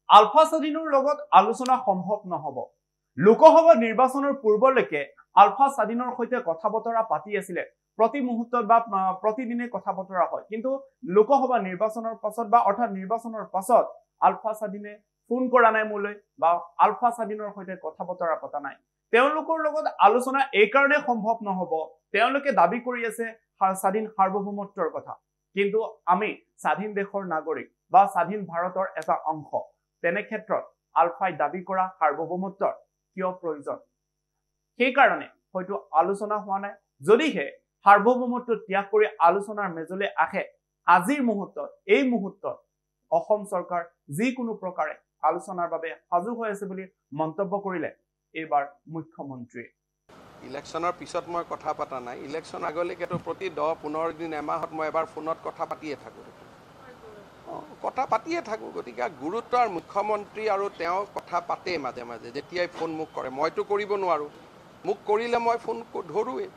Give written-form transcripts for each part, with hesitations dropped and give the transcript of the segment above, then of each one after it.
আলফা স্বাধীনৰ লগত আলোচনা সম্ভৱ নহব লোকসভা নিৰ্বাচনৰ পূৰ্বলৈকে আলফা স্বাধীনৰ সৈতে কথা বতৰা পাতি আছিল প্ৰতি মুহূৰ্তত বা প্ৰতিদিনে কথা বতৰা হয় কিন্তু লোকসভা নিৰ্বাচনৰ পাছত বা অৰ্থাৎ নিৰ্বাচনৰ পাছত আলফা স্বাধীনে ফোন কৰা নাই মোলৈ বা আলফা স্বাধীনৰ সৈতে কথা বতৰা পতা নাই তেওঁলোকৰ লগত আলোচনা এই কাৰণে সম্ভৱ নহব তেওঁলোকে দাবী কৰি আছে স্বাধীন সাৰ্বভৌমত্বৰ কথা কিন্তু আমি স্বাধীন দেশৰ নাগৰিক বা স্বাধীন ভাৰতৰ এটা অংশ তেনে ক্ষেত্ৰত আলফাই দাবী কৰা সাৰ্বভৌমত্বৰ কিয় প্ৰয়োজন সেই কাৰণে হয়তো আলোচনা হোৱা নাই যদিহে সাৰ্বভৌমত্ব ত্যাগ কৰি আলোচনাৰ মেজলৈ আহে আজিৰ মুহূৰ্তত এই মুহূৰ্তত অসম চৰকাৰ যিকোনো প্ৰকাৰে আলোচনাৰ বাবে সাজু হৈ আছে বুলি মন্তব্য কৰিলে এইবাৰ মুখ্যমন্ত্ৰী ইলেকশ্যনৰ পিছত মই কথা পাতা নাই ইলেকশ্যন আগলৈকেতো প্ৰতি 10-15 দিন এমাহত মই এবাৰ ফোনত কথা পাতিয়ে থাকোঁ গতিকে গুৰুত্ব আৰু মুখ্যমন্ত্ৰী আৰু তেওঁ কথা পাতে মাজে মাজে যেতিয়াই ফোন মোক কৰে মইতো কৰিব নোৱাৰোঁ মোক কৰিলে মই ফোন ধৰোৱে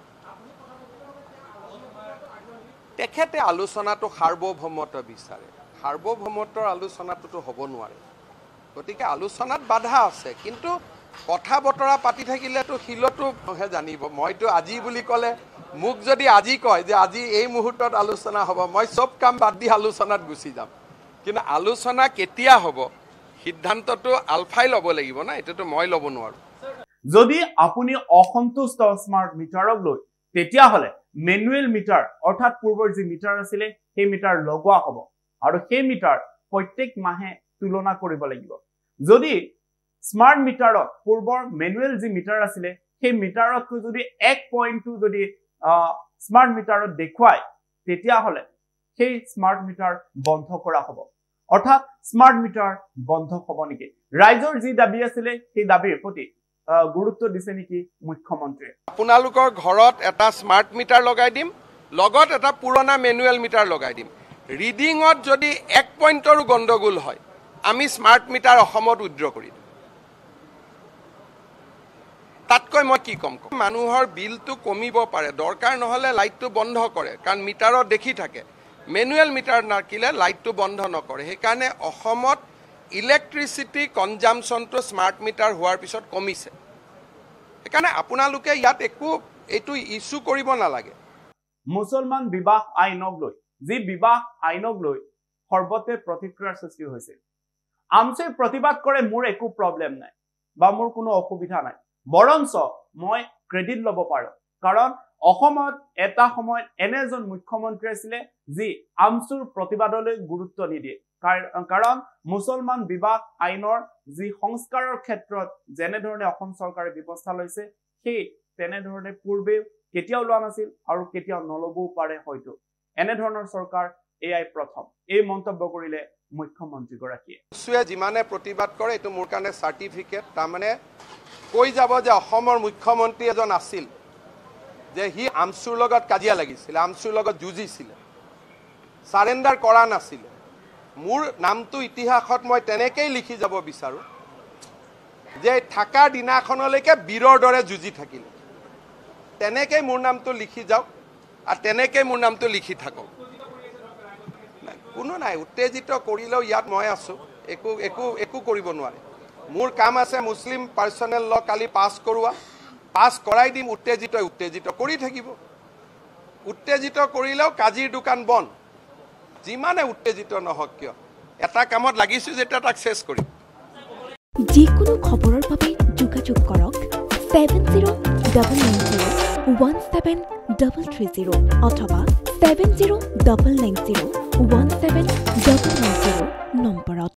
তেখেতে আলোচনাটো সাৰ্বভৌমত্ব বিচাৰে সাৰ্বভৌমত্বৰ আলোচনাটোতো হ'ব নোৱাৰে গতিকে আলোচনাত বাধা আছে কিন্তু কথা বতৰা পাতি থাকিলেতো শিলতো হে জানিব মইতো আজি বুলি ক'লে মোক যদি আজি কয় যে আজি এই মুহূৰ্তত আলোচনা হ'ব মই সব কাম বাদ দি আলোচনাত গুচি যাম কিন্তু আলোচনা কেতিয়া হ'ব সিদ্ধান্তটো আলফাই ল'ব লাগিব না এটাতো মই ল'ব নোৱাৰো যদি আপুনি অসন্তুষ্ট স্মাৰ্ট মিটাৰক লৈ তেতিয়া হলে মেনুৱেল মিটাৰ অৰ্থাৎ পূৰ্বৰ যি মিটাৰ আছিল সেই মিটাৰ লগোৱা হ'ব আৰু সেই মিটাৰ প্ৰত্যেক মাহে তুলনা কৰিব লাগিব যদি স্মাৰ্ট মিটাৰত পূৰ্বৰ মেনুৱেল যি মিটাৰ আছিল সেই মিটাৰতকৈ যদি 1 পইণ্টটো যদি স্মাৰ্ট মিটাৰত দেখুৱায় তেতিয়া হলে সেই স্মাৰ্ট মিটাৰ বন্ধ কৰা হ'ব অৰ্থাৎ স্মাৰ্ট মিটাৰ বন্ধ হ'ব নেকি ৰাইজৰ যি দাবী আছিল সেই দাবীৰ প্ৰতি গুৰুত্ব দিছে নেকি মুখ্যমন্ত্ৰীয়ে আপোনালোকৰ ঘৰত এটা স্মাৰ্ট মিটাৰ লগাই দিম লগত এটা পুৰণা মেনুৱেল মিটাৰ লগাই দিম ৰিডিঙত যদি 1 পইণ্টৰো গণ্ডগোল হয় আমি স্মাৰ্ট মিটাৰ অসমত উইথড্ৰ কৰি দিম তাতকৈ মই কি কম মানুহৰ বিলটো কমিব পাৰে দৰকাৰ নহলে লাইটটো বন্ধ কৰে কাৰণ মিটাৰত দেখি থাকে মেনুৱেল মিটাৰ নাকিলে লাইটটো বন্ধ নকৰে সেইকাৰণে অসমত ইলেক্ট্ৰিচিটি কনজাম্পচনটো স্মাৰ্ট মিটাৰ হোৱাৰ পিছত কমিছে সেইকাৰণে আপোনালোকে ইয়াত এইটো ইছ্যু কৰিব নালাগে মুছলমান বিবাহ আইনক লৈ যি বিবাহ আইনক লৈ সৰ্বতে প্ৰতিক্ৰিয়াৰ সৃষ্টি হৈছে আমছে প্ৰতিবাদ কৰে মোৰ একো প্ৰব্লেম নাই বা মোৰ কোনো অসুবিধা নাই বৰঞ্চ মই ক্ৰেডিট ল'ব পাৰো কাৰণ অসমত এটা সময়ত এনেজন মুখ্যমন্ত্ৰী আছিল যি আমছুৰ প্ৰতিবাদলৈ গুৰুত্ব নিদিয়ে কাৰণ মুছলমান বিবাহ আইনৰ যি সংস্কাৰৰ ক্ষেত্ৰত যেনে ধৰণে অসম চৰকাৰে ব্যৱস্থা লৈছে সেই তেনে ধৰণে পূৰ্বে কেতিয়াও লোৱা নাছিল আৰু কেতিয়াও নলবও পাৰে হয়তো এনে ধৰণৰ চৰকাৰ এআই প্ৰথম এই মন্তব্য কৰিলে মুখ্যমন্ত্ৰী গৰাকীয়ে সুয়ে যিমানে প্ৰতিবাদ কৰে এটো মোৰ কাৰণে সাৰ্টিফিকেট তাৰমানে কৈ যাব যে অসমৰ মুখ্যমন্ত্ৰী এজন আছিল যে হি আমছুৰ লগত কাজিয়া লাগিছিল আমছুৰ লগত যুঁজিছিল সাৰেন্ডাৰ কৰা নাছিল মোৰ নামটো ইতিহাসত মই তেনেকৈ লিখি যাব বিচাৰো যে থাকা দিনাখনলৈকে বীৰৰ দৰে যুঁজি থাকিল তেনেকৈ মোৰ নামটো লিখি যাওক আৰু তেনেকৈ মোৰ নামটো লিখি থাকক কোনো নাই উত্তেজিত কৰিলেও ইয়াত মই আছো একো কৰিব নোৱাৰে মোৰ কাম আছে মুছলিম পাৰ্সনেল ল কালি পাছ কৰোৱা পাছ কৰাই দিম উত্তেজিত কৰি থাকিব উত্তেজিত কৰিলেও কাজিৰ দোকান বন্ধ যিমানে উত্তেজিত নহওক কিয় এটা কামত লাগিছো যেটা তাক শেষ কৰিম যিকোনো খবৰৰ বাবে যোগাযোগ কৰক 7099017330 অথবা 7099017990 নম্বৰ